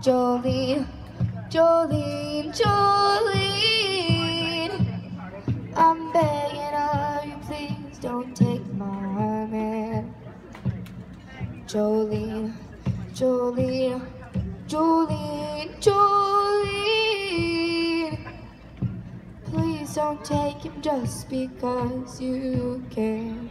Jolene, Jolene, Jolene, I'm begging of you, please don't take my man. Jolene, Jolene, Jolene, Jolene, please don't take him just because you can.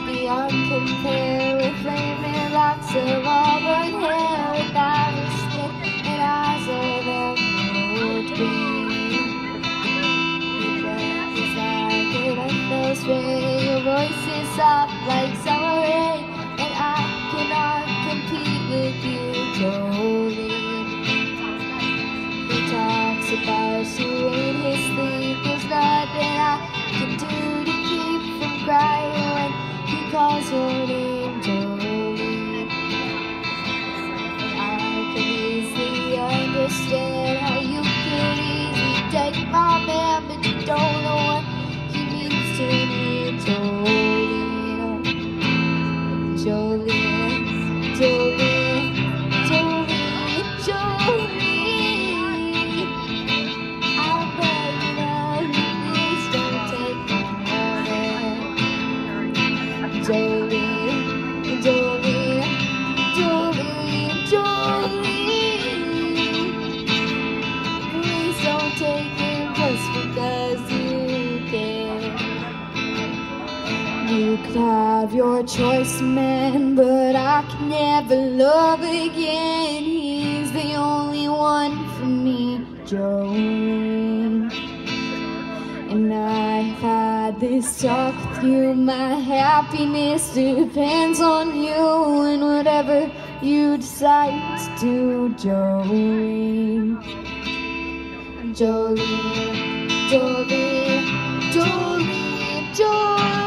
Beyond compare, with flaming locks of auburn hair, with iris skin and eyes of emerald green. Your breath is like an endless rain, your voice is soft like summer rain, and I cannot compete with you, Jolene. He talks about you in his sleep, there's nothing I can do to keep from crying when he calls your name, Jolene. I can easily understand how you could easily take my man, but you don't know what he means to me, Jolene. Jolene, Jolene, Jolene, Jolene, I'm begging of you, please don't take my man. Jolene, Jolene, Jolene, Jolene, please don't take him just because you can. You could have your choice, man, but I can never love again. He's the only one for me, Jolene. And I've had this talk with you, my happiness depends on you, and whatever you decide to do, Jolene. Jolene, Jolene, Jolene, Jolene.